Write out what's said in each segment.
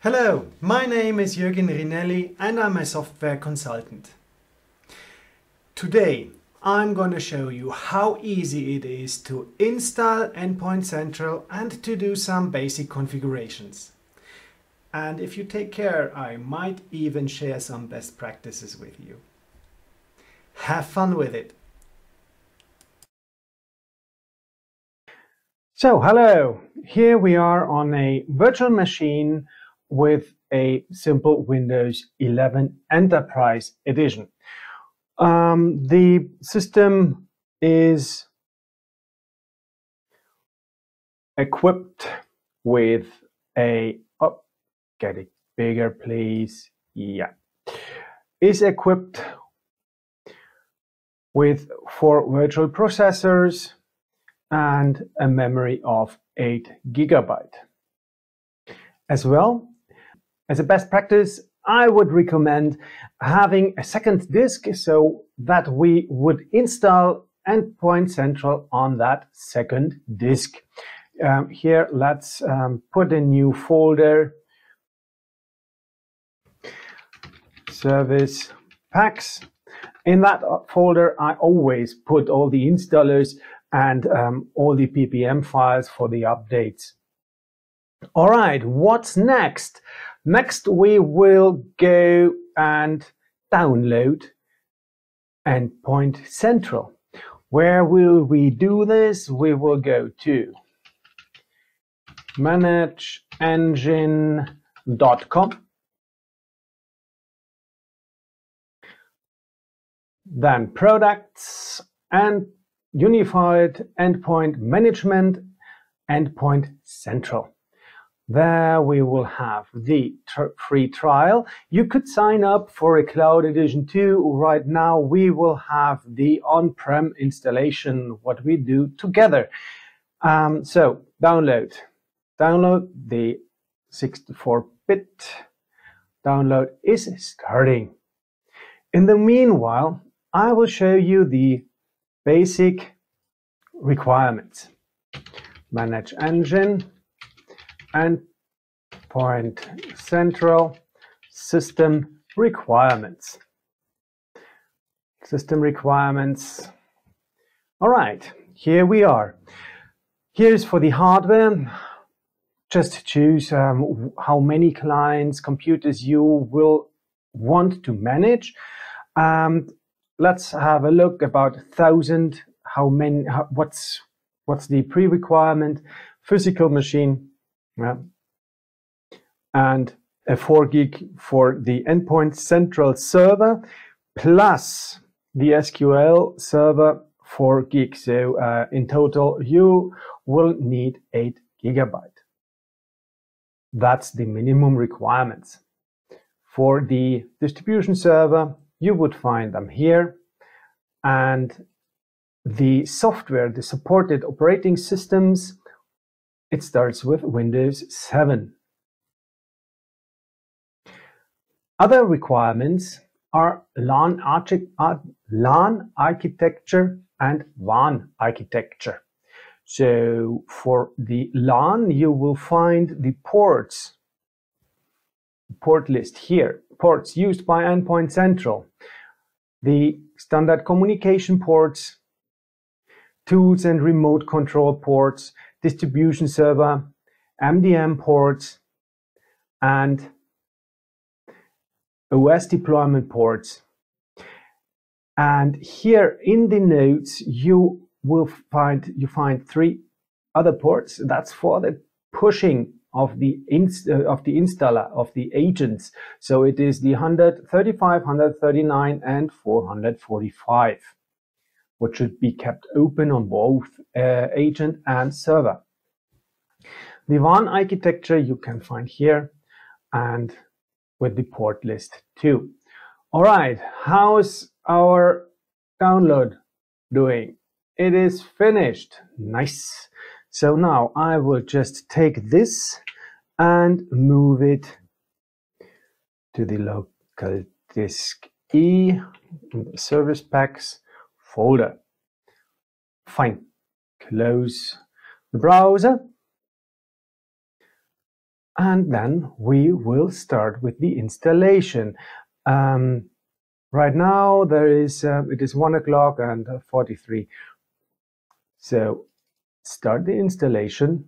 Hello, my name is Jürgen Rinelli and I'm a software consultant. Today I'm going to show you how easy it is to install Endpoint Central and to do some basic configurations. And if you take care, I might even share some best practices with you. Have fun with it! So hello, here we are on a virtual machine with a simple Windows 11 Enterprise Edition. The system is equipped with a, get it bigger please, is equipped with 4 virtual processors and a memory of 8 GB. As well, as a best practice, I would recommend having a second disk so that we would install Endpoint Central on that second disk. Here, let's put a new folder, Service Packs. In that folder, I always put all the installers and all the ppm files for the updates. All right, what's next? Next, we will go and download Endpoint Central. Where will we do this? We will go to ManageEngine.com. Then Products and Unified Endpoint Management, Endpoint Central. There we will have the free trial. You could sign up for a cloud edition too. Right now we will have the on-prem installation, what we do together. So download the 64-bit. Download is starting. In the meanwhile, I will show you the basic requirements. ManageEngine Endpoint Central system requirements. System requirements. All right, here we are. Here's for the hardware. Just choose how many clients, computers you will want to manage. Let's have a look about 1,000. How many? What's the pre-requirement? Physical machine. And a 4 gig for the Endpoint Central server plus the SQL server 4 gig. So in total, you will need 8 GB. That's the minimum requirements. For the distribution server, you would find them here. And the software, the supported operating systems, it starts with Windows 7. Other requirements are LAN architecture and WAN architecture. So for the LAN, you will find the ports, port list here, ports used by Endpoint Central, the standard communication ports, tools and remote control ports, distribution server, MDM ports, and OS deployment ports. And here in the notes you find 3 other ports. That's for the pushing of the installer of the agents. So it is the 135, 139, and 445, which should be kept open on both agent and server. The WAN architecture you can find here and with the port list too. All right, how's our download doing? It is finished. Nice. So now I will just take this and move it to the local disk E, in the Service Packs folder. Fine. Close the browser. and then we will start with the installation. Right now it is 1 o'clock and 43. So start the installation.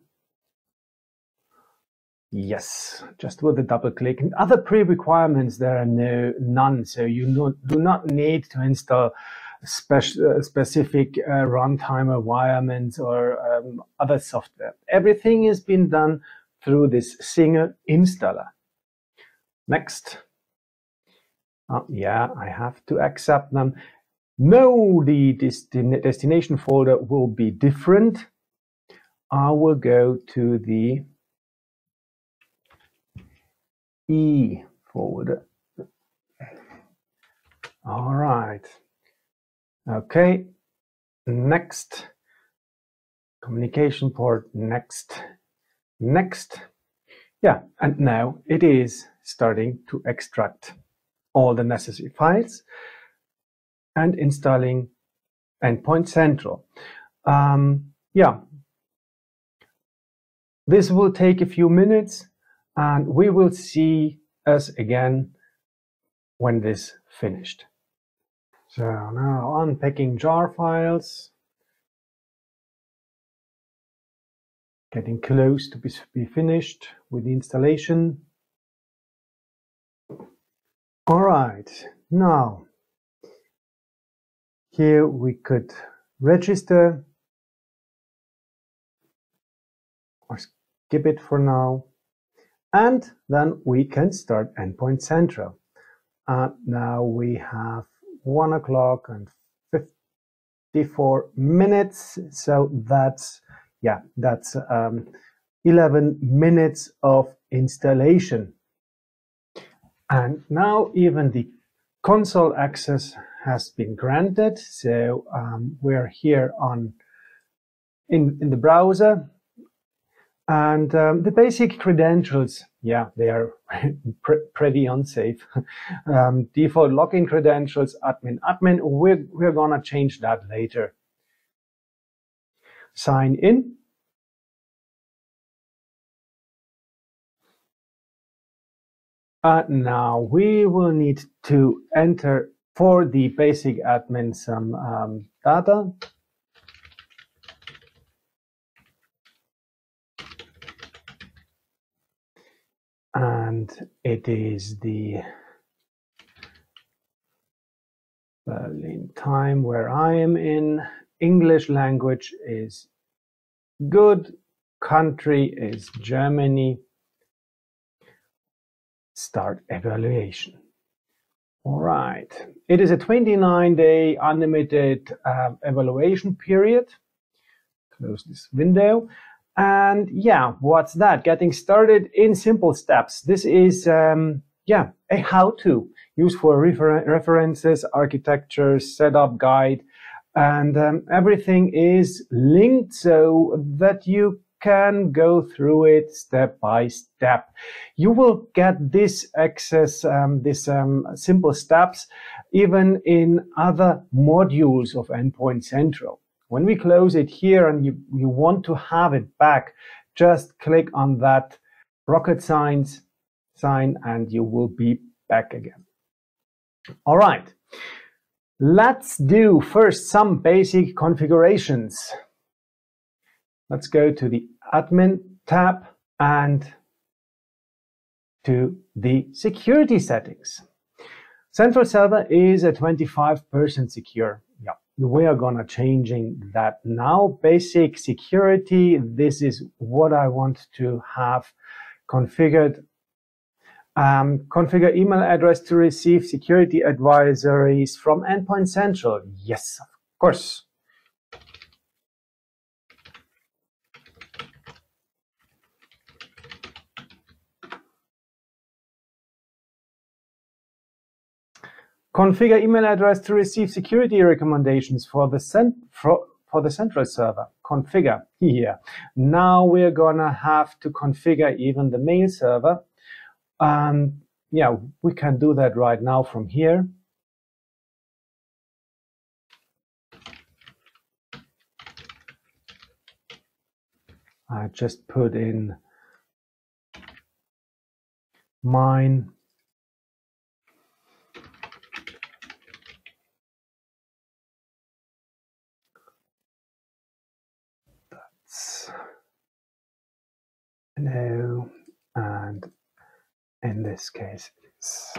Yes, just with a double click. And other pre-requirements, there are none. So you do not need to install specific runtime environments or other software. Everything is being done through this single installer. Next. Yeah, I have to accept them. No, the destination folder will be different. I will go to the E folder. All right. Okay. Next. Communication port. Next. Next. Yeah, and now it is starting to extract all the necessary files and installing Endpoint Central. Yeah, this will take a few minutes, and we will see us again when this finished. So now unpacking jar files, getting close to be finished with the installation. All right, now here we could register or skip it for now, and then we can start Endpoint Central. Now we have 1 o'clock and 54 minutes, so that's 11 minutes of installation. And now even the console access has been granted. So we're here in the browser, and the basic credentials, yeah, they are pretty unsafe. Default login credentials, admin. We're gonna change that later. Sign in. Now we will need to enter for the basic admin some data. And it is the Berlin time where I am in. English language is good. Country is Germany. Start evaluation. All right. It is a 29-day unlimited evaluation period. Close this window. And yeah, what's that? Getting started in simple steps. This is a how-to used for references, architecture, setup guide, and everything is linked so that you can go through it step by step. You will get this access, simple steps, even in other modules of Endpoint Central. When we close it here and you want to have it back, just click on that rocket sign and you will be back again. All right, let's do first some basic configurations. Let's go to the admin tab and to the security settings. Central server is a 25% secure. Yeah, we are gonna changing that now. Basic security, this is what I want to have configured. Configure email address to receive security advisories from Endpoint Central. Yes, of course. Configure email address to receive security recommendations for the central server. Configure here. Now we're gonna have to configure even the mail server. Yeah, we can do that right now from here. I just put in mine no, and in this case it's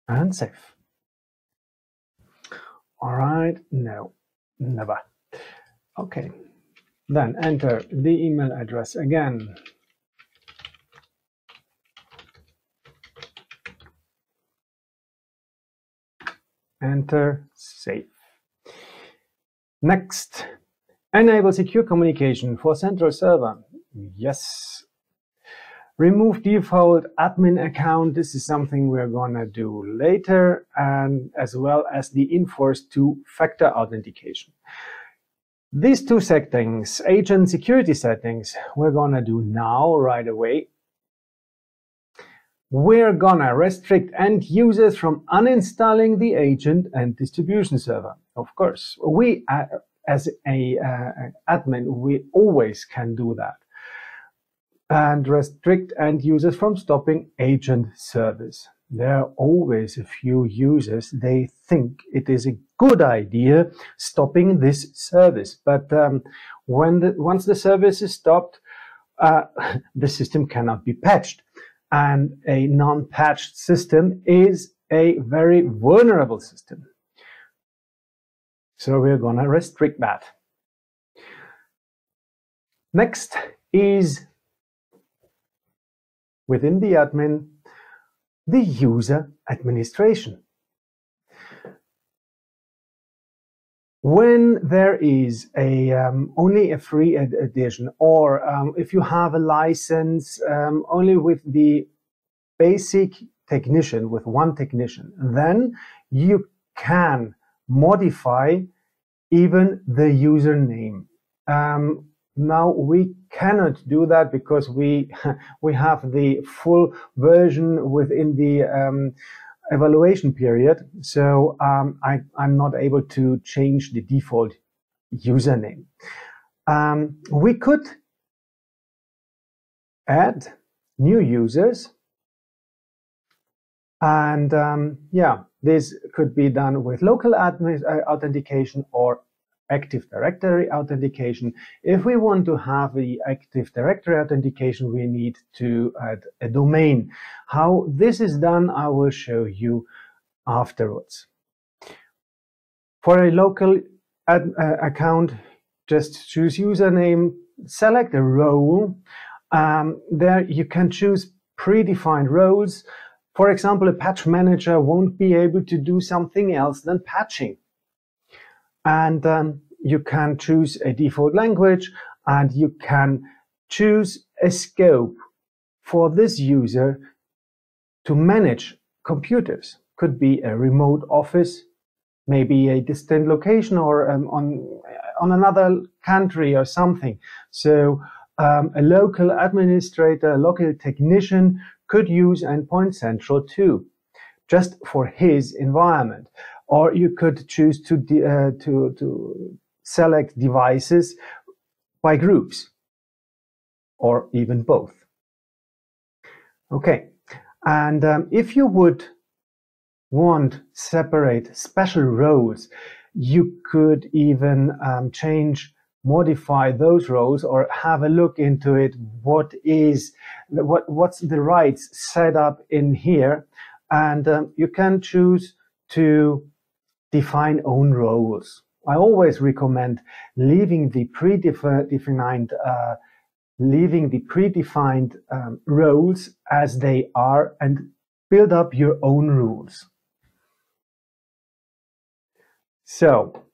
and save. All right, no, never. Okay, then enter the email address again. Enter, save. Next, enable secure communication for central server. Yes. Remove default admin account. This is something we're gonna do later, and as well as the enforced two-factor authentication. These two settings, agent security settings, we're gonna do now right away. We're gonna restrict end users from uninstalling the agent and distribution server. Of course, we as a admin, we always can do that. And restrict end users from stopping agent service. There are always a few users, they think it is a good idea stopping this service. But once the service is stopped, the system cannot be patched. And a non-patched system is a very vulnerable system. So we're going to restrict that. Next is, within the admin, the user administration. When there is only a free edition, or if you have a license only with the basic technician, with one technician, then you can modify even the username. Now we cannot do that because we have the full version within the evaluation period. So I'm not able to change the default username. We could add new users, and yeah, this could be done with local admin authentication or Active Directory authentication. If we want to have the Active Directory authentication, we need to add a domain. How this is done, I will show you afterwards. For a local account, just choose username, select a role. There you can choose predefined roles. For example, a patch manager won't be able to do something else than patching. And you can choose a default language, and you can choose a scope for this user to manage computers. Could be a remote office, maybe a distant location, or on another country or something. So a local administrator, a local technician could use Endpoint Central too, just for his environment. Or you could choose to select devices by groups, or even both. Okay, and if you would want separate special roles, you could even modify those roles, or have a look into it. What's the rights set up in here, and you can choose to define own roles. I always recommend leaving the predefined roles as they are, and build up your own rules. So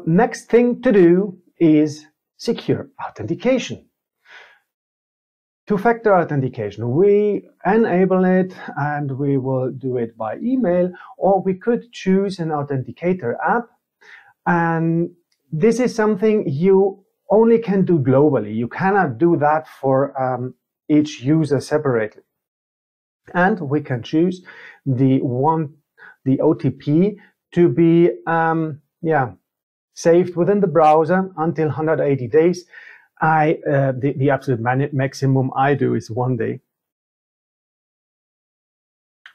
next thing to do is secure authentication. Two-factor authentication, we enable it, and we will do it by email, or we could choose an authenticator app. And this is something you only can do globally. You cannot do that for each user separately. And we can choose the OTP to be yeah, saved within the browser until 180 days. The absolute maximum I do is 1 day.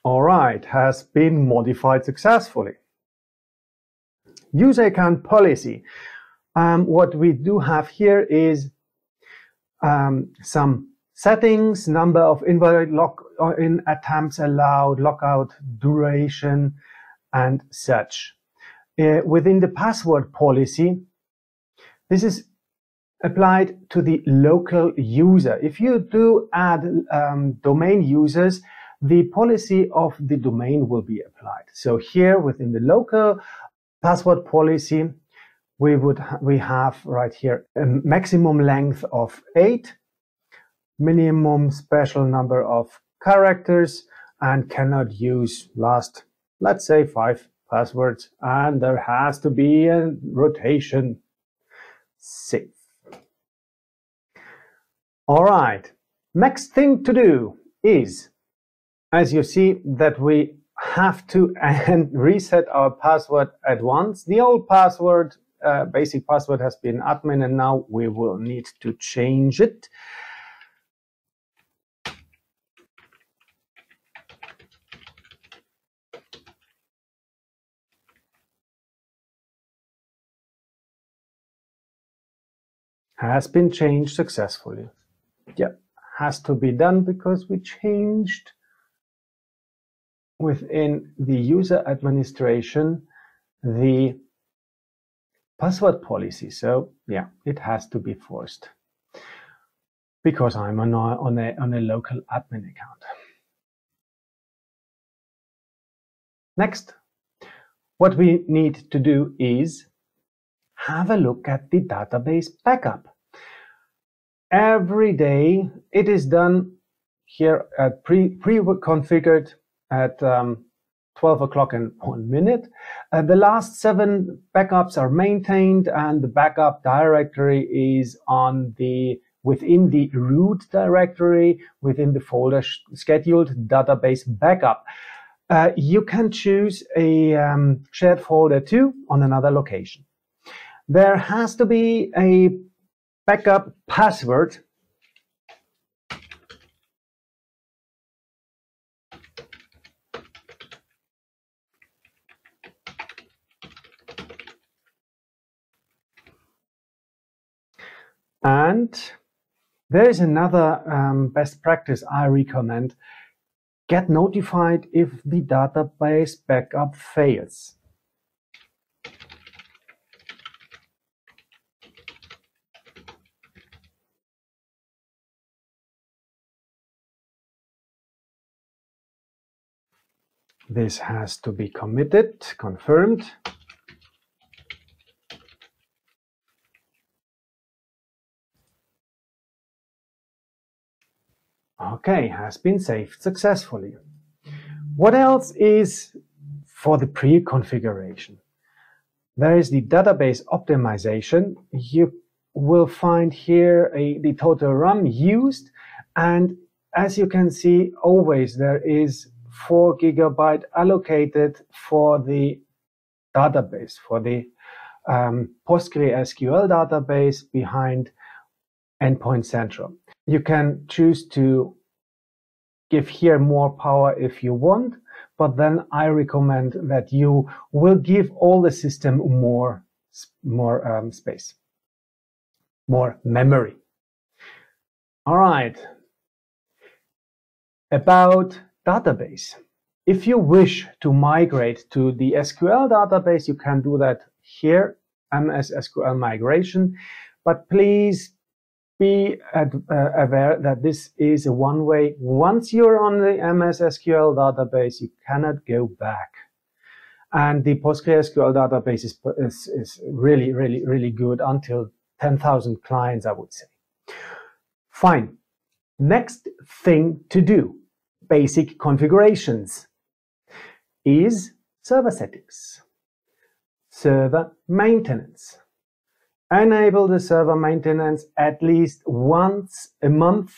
All right, has been modified successfully. User account policy. What we do have here is some settings, number of invalid login attempts allowed, lockout duration, and such. Within the password policy, this is applied to the local user. If you do add domain users, the policy of the domain will be applied. So here within the local password policy, we have right here a maximum length of 8, minimum special number of characters, and cannot use last, let's say, 5 passwords, and there has to be a rotation. Safe. All right, next thing to do is, as you see, that we have to reset our password at once. The old password, basic password, has been admin, and now we will need to change it. Has been changed successfully. Yeah, has to be done because we changed within the user administration the password policy. So yeah, it has to be forced because I'm on a local admin account. Next, what we need to do is have a look at the database backup. Every day it is done here at pre-configured at 12 o'clock and 1 minute. The last 7 backups are maintained, and the backup directory is within the root directory within the folder scheduled database backup. You can choose a shared folder too on another location. There has to be a backup password and there is another best practice I recommend. Get notified if the database backup fails. This has to be confirmed. Okay, has been saved successfully. What else is for the pre-configuration? There is the database optimization. You will find here the total RAM used, and as you can see, always there is 4 GB allocated for the database, for the PostgreSQL database behind Endpoint Central. You can choose to give here more power if you want, but then I recommend that you will give all the system more space, more memory. All right. About database. If you wish to migrate to the SQL database, you can do that here, MS SQL migration, but please be aware that this is a one-way. Once you're on the MS SQL database, you cannot go back. And the PostgreSQL database is really, really, really good until 10,000 clients, I would say. Fine. Next thing to do, basic configurations, is server settings, server maintenance. Enable the server maintenance at least once a month.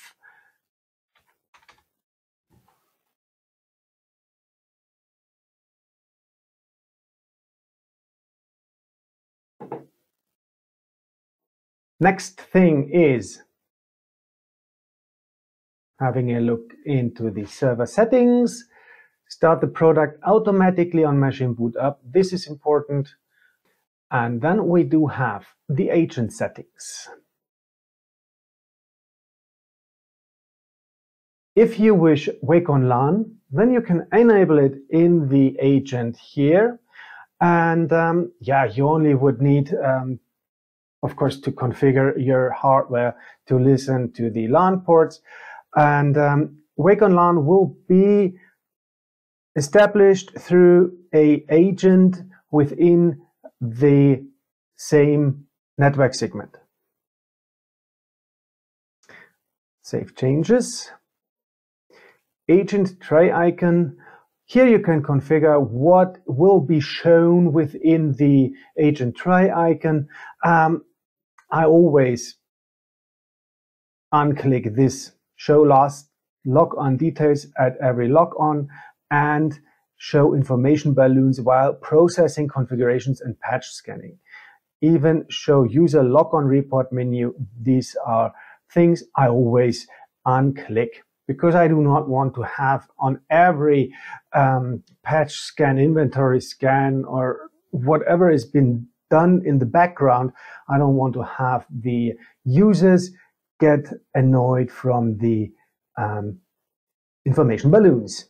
Next thing is having a look into the server settings. Start the product automatically on machine boot up. This is important. And then we do have the agent settings. If you wish Wake on LAN, then you can enable it in the agent here. And yeah, you only would need, of course, to configure your hardware to listen to the LAN ports. And Wake on LAN will be established through an agent within the same network segment. Save changes. Agent tray icon. Here you can configure what will be shown within the agent tray icon. I always unclick this show last log on details at every log on and show information balloons while processing configurations and patch scanning. Even show user log on report menu. These are things I always unclick, because I do not want to have on every patch scan, inventory scan, or whatever has been done in the background. I don't want to have the users get annoyed from the information balloons.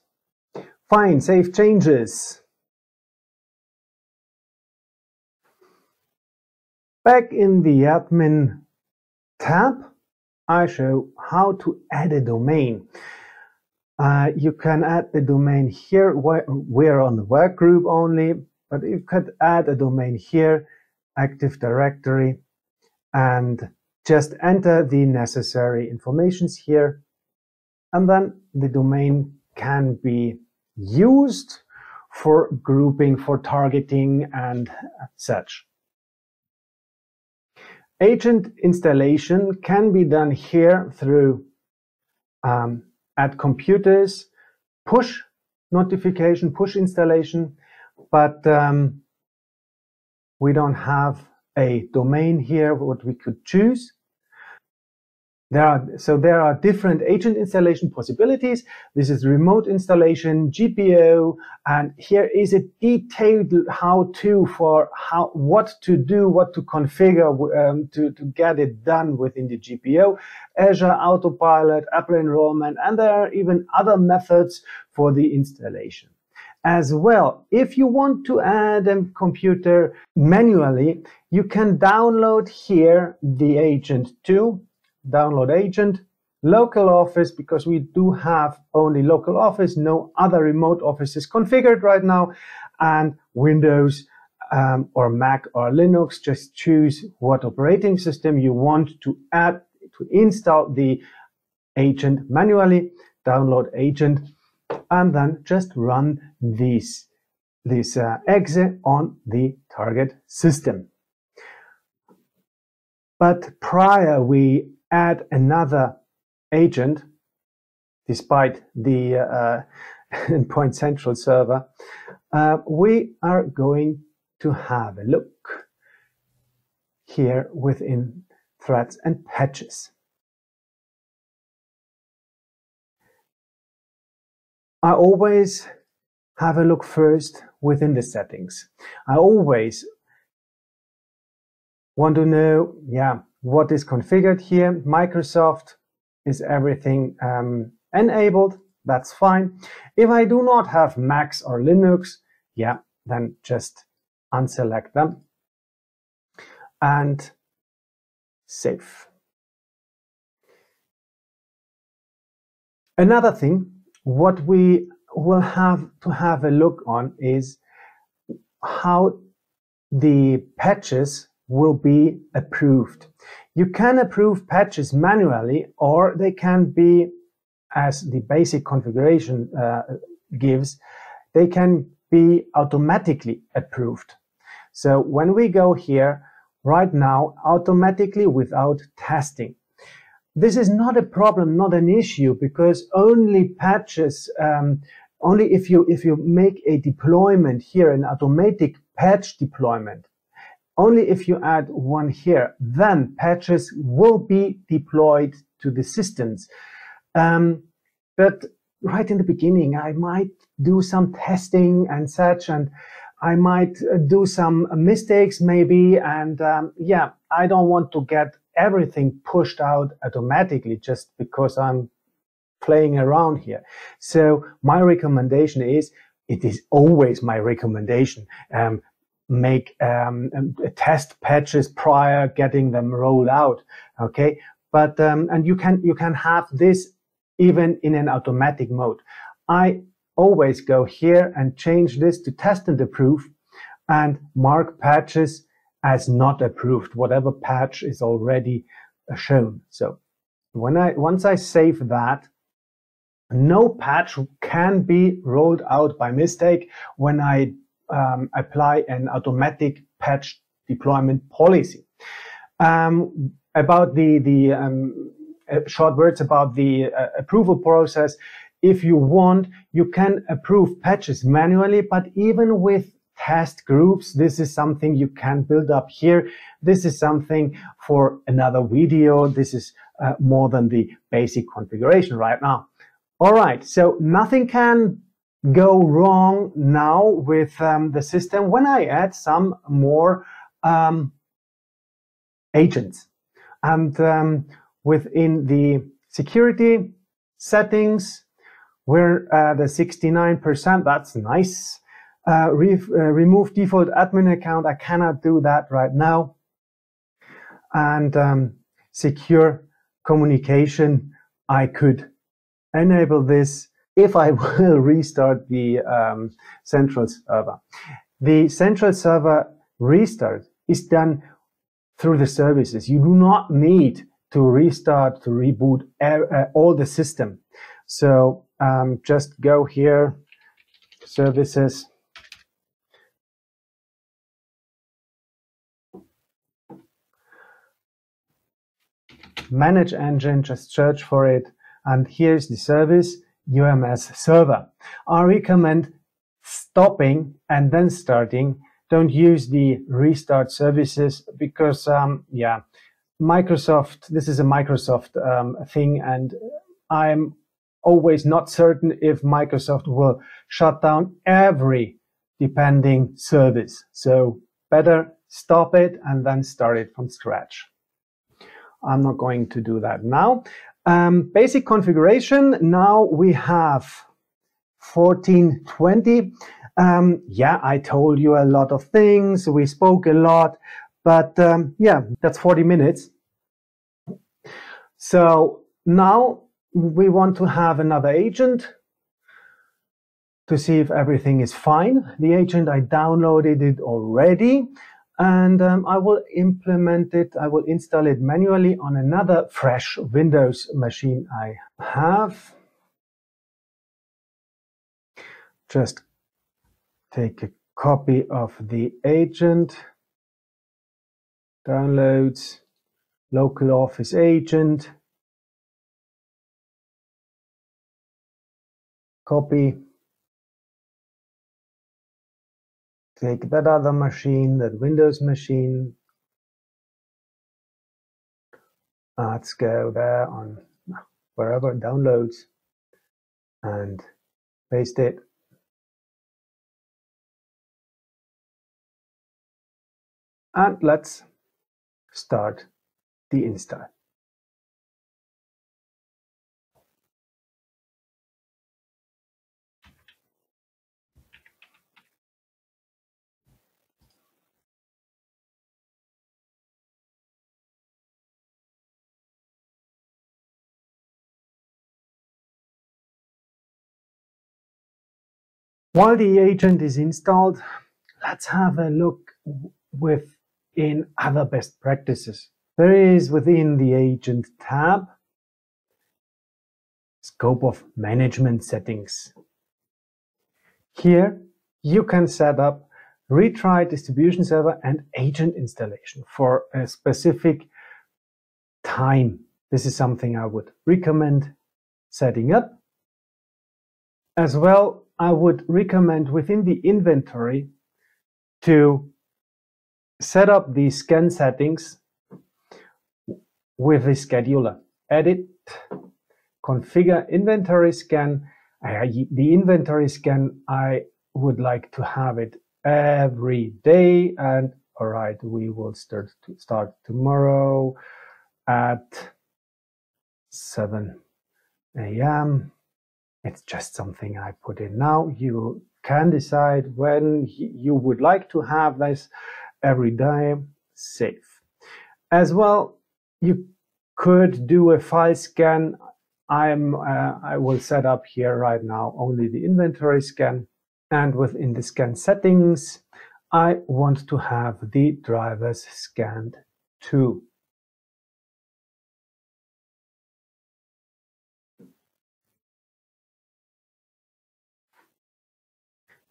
Fine, save changes. Back in the admin tab, I show how to add a domain. You can add the domain here. We're on the work group only, but you could add a domain here, Active Directory, and just enter the necessary informations here. And then the domain can be used for grouping, for targeting, and such. Agent installation can be done here through add computers, push notification, push installation, but we don't have a domain here what we could choose. There are different agent installation possibilities. This is remote installation, GPO, and here is a detailed how-to for what to do, what to configure to get it done within the GPO, Azure Autopilot, Apple Enrollment, and there are even other methods for the installation. As well, if you want to add a computer manually, you can download here the agent too. Download agent, local office, because we do have only local office, no other remote offices configured right now, and Windows or Mac or Linux. Just choose what operating system you want to add to install the agent manually, download agent, and then just run this exe on the target system. But prior we add another agent, despite the Endpoint Central server, we are going to have a look here within threads and patches. I always have a look first within the settings. I always want to know, what is configured here. Microsoft is everything enabled. That's fine. If I do not have Macs or Linux, then just unselect them and save. Another thing, what we will have to have a look on is how the patches will be approved. You can approve patches manually, or they can be, as the basic configuration gives, they can be automatically approved. So when we go here right now, automatically without testing, this is not a problem, not an issue, because only patches, only if you make a deployment here, an automatic patch deployment, only if you add one here, then patches will be deployed to the systems. But right in the beginning, I might do some testing and such, and I might do some mistakes maybe. And yeah, I don't want to get everything pushed out automatically just because I'm playing around here. So my recommendation is, it is always my recommendation, make test patches prior getting them rolled out. Okay, but and you can have this even in an automatic mode. I always go here and change this to test and approve, and mark patches as not approved, whatever patch is already shown. So once I save that, no patch can be rolled out by mistake when I apply an automatic patch deployment policy. About the short words about the approval process. If you want, you can approve patches manually, but even with test groups, this is something you can build up here. This is something for another video. This is more than the basic configuration right now. All right, so nothing can go wrong now with the system when I add some more agents. And within the security settings, we're at the 69%. That's nice. Remove default admin account. I cannot do that right now. And secure communication, I could enable this if I will restart the central server. The central server restart is done through the services. You do not need to restart, to reboot all the system. So just go here, services, ManageEngine, just search for it, and here's the service, UMS server. I recommend stopping and then starting. Don't use the restart services because, yeah, Microsoft, this is a Microsoft thing, and I'm always not certain if Microsoft will shut down every depending service. So better stop it and then start it from scratch. I'm not going to do that now. Basic configuration, now we have 1420. Yeah, I told you a lot of things, we spoke a lot, but yeah, that's 40 minutes. So now we want to have another agent to see if everything is fine. The agent, I downloaded it already, and I will implement it, I will install it manually on another fresh Windows machine I have. Just take a copy of the agent, downloads, local office agent, copy, take that other machine, that Windows machine. Let's go there on wherever, downloads, and paste it. And let's start the install. While the agent is installed, let's have a look within other best practices. There is within the agent tab, scope of management settings. Here you can set up retry distribution server and agent installation for a specific time. This is something I would recommend setting up. As well, I would recommend within the inventory to set up the scan settings with the scheduler. Edit, configure inventory scan. The inventory scan, I would like to have it every day, and all right, we will start tomorrow at 7 a.m. It's just something I put in now. You can decide when you would like to have this every day. Save. As well, you could do a file scan. I will set up here right now only the inventory scan, and within the scan settings, I want to have the drivers scanned too.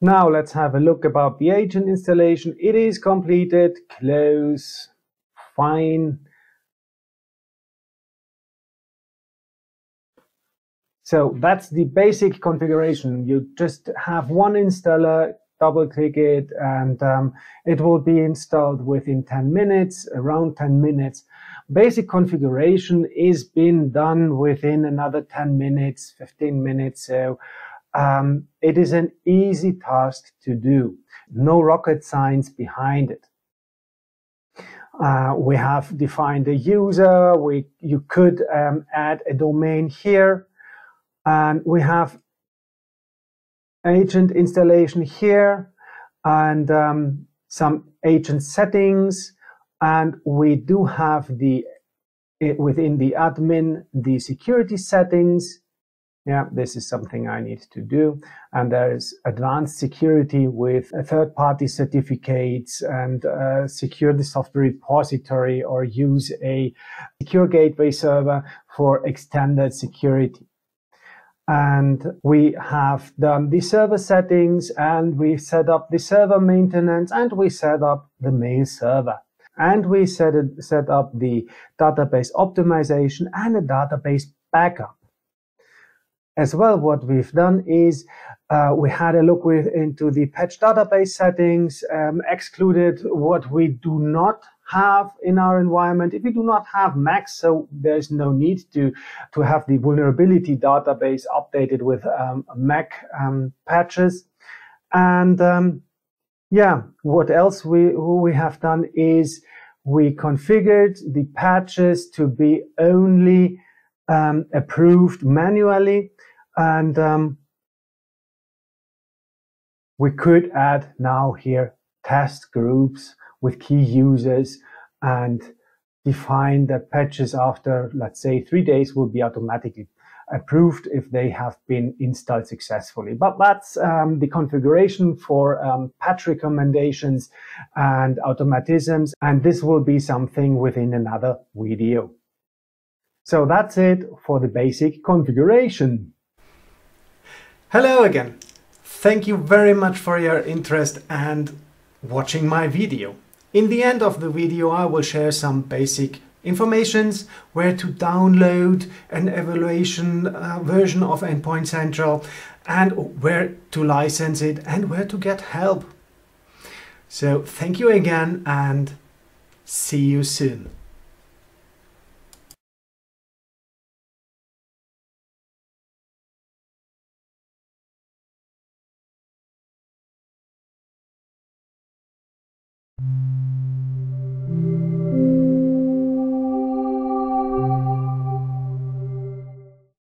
Now let's have a look about the agent installation. It is completed. Close. Fine. So that's the basic configuration. You just have one installer, double click it, and it will be installed within 10 minutes, around 10 minutes. Basic configuration is being done within another 10 minutes, 15 minutes. So it is an easy task to do. No rocket science behind it. We have defined a user. You could add a domain here. And we have agent installation here and some agent settings. And we do have within the admin, the security settings. Yeah, this is something I need to do. And there is advanced security with third-party certificates and secure the software repository or use a secure gateway server for extended security. And we have done the server settings, and we set up the server maintenance, and we set up the mail server. And we set up the database optimization and a database backup. As well, what we've done is we had a look into the patch database settings, excluded what we do not have in our environment. If we do not have Macs, so there's no need to have the vulnerability database updated with Mac patches. And yeah, what else we have done is we configured the patches to be only approved manually, and we could add now here test groups with key users and define that patches after, let's say, 3 days will be automatically approved if they have been installed successfully. But that's the configuration for patch recommendations and automatisms, and this will be something within another video. So that's it for the basic configuration. Hello again. Thank you very much for your interest and watching my video. In the end of the video, I will share some basic informations, where to download an evaluation version of Endpoint Central, and where to license it and where to get help. So thank you again and see you soon.